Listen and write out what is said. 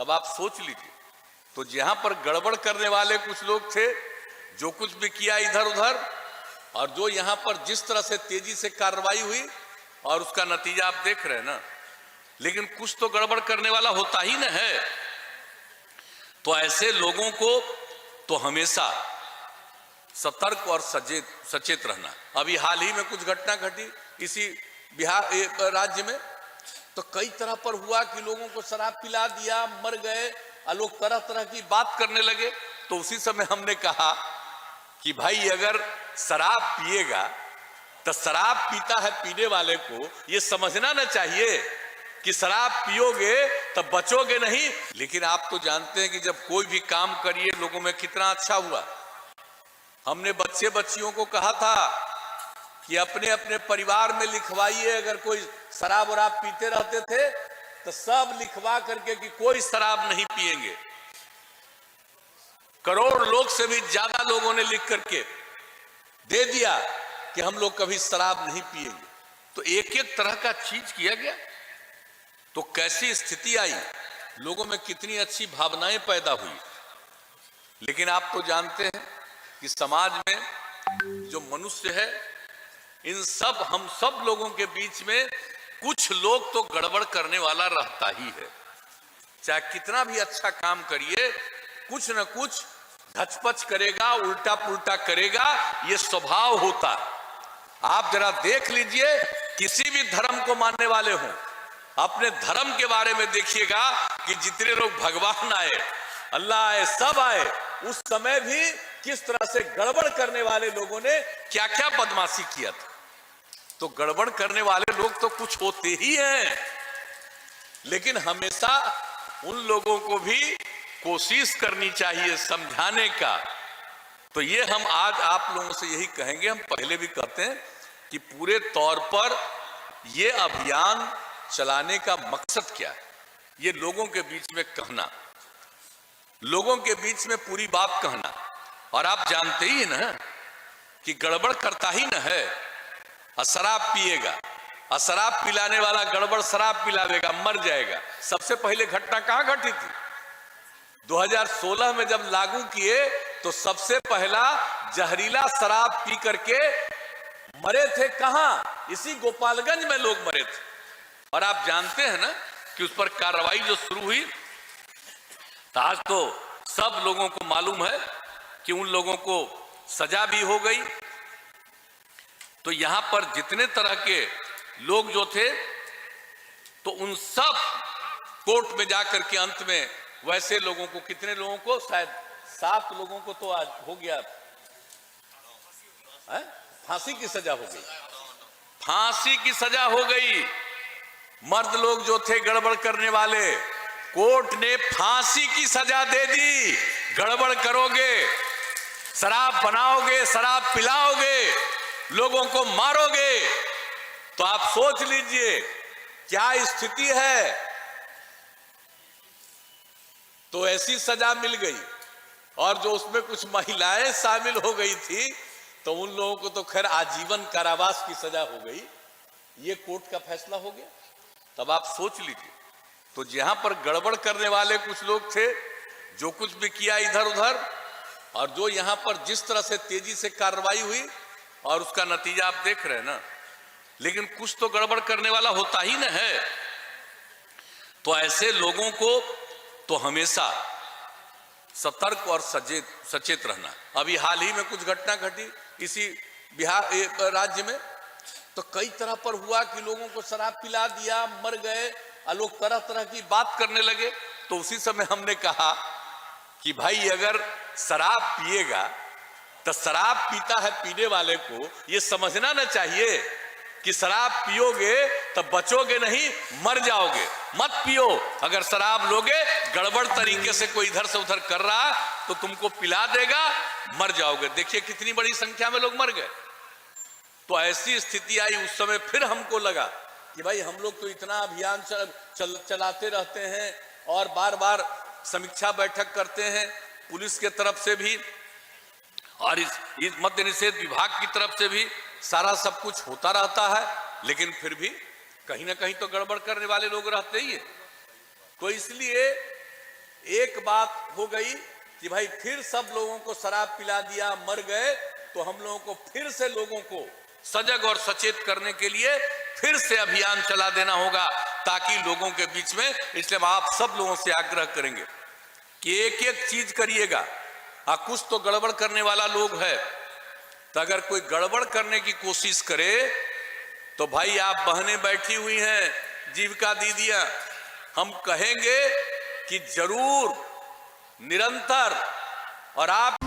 तब आप सोच लीजिए। तो जहां पर गड़बड़ करने वाले कुछ लोग थे, जो कुछ भी किया इधर उधर, और जो यहां पर जिस तरह से तेजी से कार्रवाई हुई, और उसका नतीजा आप देख रहे हैं ना। लेकिन कुछ तो गड़बड़ करने वाला होता ही न है। तो ऐसे लोगों को तो हमेशा सतर्क और सचेत रहना। अभी हाल ही में कुछ घटना घटी इसी बिहार राज्य में, तो कई तरह पर हुआ कि लोगों को शराब पिला दिया, मर गए, और लोग तरह तरह की बात करने लगे। तो उसी समय हमने कहा कि भाई अगर शराब पिएगा तो शराब पीता है पीने वाले को ये समझना ना चाहिए कि शराब पियोगे तो बचोगे नहीं। लेकिन आप तो जानते हैं कि जब कोई भी काम करिए लोगों में कितना अच्छा हुआ। हमने बच्चे बच्चियों को कहा था कि अपने अपने परिवार में लिखवाइए, अगर कोई शराब वराब पीते रहते थे तो सब लिखवा करके कि कोई शराब नहीं पिएंगे। करोड़ लोग से भी ज्यादा लोगों ने लिख करके दे दिया कि हम लोग कभी शराब नहीं पिएंगे। तो एक एक तरह का चीज किया गया। तो कैसी स्थिति आई, लोगों में कितनी अच्छी भावनाएं पैदा हुई। लेकिन आप तो जानते हैं कि समाज में जो मनुष्य है, इन सब हम सब लोगों के बीच में कुछ लोग तो गड़बड़ करने वाला रहता ही है। चाहे कितना भी अच्छा काम करिए, कुछ न कुछ धचपच करेगा, उल्टा पुल्टा करेगा, ये स्वभाव होता है। आप जरा देख लीजिए, किसी भी धर्म को मानने वाले हों, अपने धर्म के बारे में देखिएगा कि जितने लोग भगवान आए, अल्लाह आए, सब आए, उस समय भी किस तरह से गड़बड़ करने वाले लोगों ने क्या क्या बदमाशी किया था। तो गड़बड़ करने वाले लोग तो कुछ होते ही हैं, लेकिन हमेशा उन लोगों को भी कोशिश करनी चाहिए समझाने का। तो ये हम आज आप लोगों से यही कहेंगे, हम पहले भी कहते हैं कि पूरे तौर पर ये अभियान चलाने का मकसद क्या है, ये लोगों के बीच में कहना, लोगों के बीच में पूरी बात कहना। और आप जानते ही ना कि गड़बड़ करता ही न है, और शराब पिएगा, और शराब पिलाने वाला गड़बड़ शराब पिला देगा, मर जाएगा। सबसे पहले घटना कहां घटी थी? 2016 में जब लागू किए तो सबसे पहला जहरीला शराब पी करके मरे थे कहां? इसी गोपालगंज में लोग मरे थे। और आप जानते हैं ना कि उस पर कार्रवाई जो शुरू हुई, तो आज तो सब लोगों को मालूम है कि उन लोगों को सजा भी हो गई। तो यहां पर जितने तरह के लोग जो थे, तो उन सब कोर्ट में जाकर के अंत में वैसे लोगों को, कितने लोगों को, शायद 7 लोगों को तो आज हो गया फांसी की सजा हो गई, फांसी की सजा हो गई। मर्द लोग जो थे गड़बड़ करने वाले, कोर्ट ने फांसी की सजा दे दी। गड़बड़ करोगे, शराब बनाओगे, शराब पिलाओगे, लोगों को मारोगे, तो आप सोच लीजिए क्या स्थिति है। तो ऐसी सजा मिल गई। और जो उसमें कुछ महिलाएं शामिल हो गई थी, तो उन लोगों को तो खैर आजीवन कारावास की सजा हो गई। ये कोर्ट का फैसला हो गया। तब आप सोच लीजिए। तो जहां पर गड़बड़ करने वाले कुछ लोग थे, जो कुछ भी किया इधर उधर, और जो यहां पर जिस तरह से तेजी से कार्रवाई हुई, और उसका नतीजा आप देख रहे हैं ना। लेकिन कुछ तो गड़बड़ करने वाला होता ही न है। तो ऐसे लोगों को तो हमेशा सतर्क और सचेत रहना। अभी हाल ही में कुछ घटना घटी इसी बिहार राज्य में, तो कई तरह पर हुआ कि लोगों को शराब पिला दिया, मर गए, और लोग तरह तरह की बात करने लगे। तो उसी समय हमने कहा कि भाई अगर शराब पिएगा तो शराब पीता है पीने वाले को ये समझना ना चाहिए कि शराब पियोगे तो बचोगे नहीं, मर जाओगे। मत पियो। अगर शराब लोगे, गड़बड़ तरीके से कोई इधर से उधर कर रहा तो तुमको पिला देगा, मर जाओगे। देखिए कितनी बड़ी संख्या में लोग मर गए। तो ऐसी स्थिति आई। उस समय फिर हमको लगा कि भाई हम लोग तो इतना अभियान चलाते रहते हैं और बार बार समीक्षा बैठक करते हैं, पुलिस के तरफ से भी और इस मद्य निषेध विभाग की तरफ से भी सारा सब कुछ होता रहता है, लेकिन फिर भी कहीं ना कहीं तो गड़बड़ करने वाले लोग रहते ही है। तो इसलिए एक बात हो गई कि भाई फिर सब लोगों को शराब पिला दिया, मर गए, तो हम लोगों को फिर से लोगों को सजग और सचेत करने के लिए फिर से अभियान चला देना होगा, ताकि लोगों के बीच में, इसलिए हम आप सब लोगों से आग्रह करेंगे कि एक एक चीज करिएगा। कुछ तो गड़बड़ करने वाला लोग है, तो अगर कोई गड़बड़ करने की कोशिश करे तो भाई आप बहनें बैठी हुई हैं, जीविका दीदियां, हम कहेंगे कि जरूर निरंतर, और आप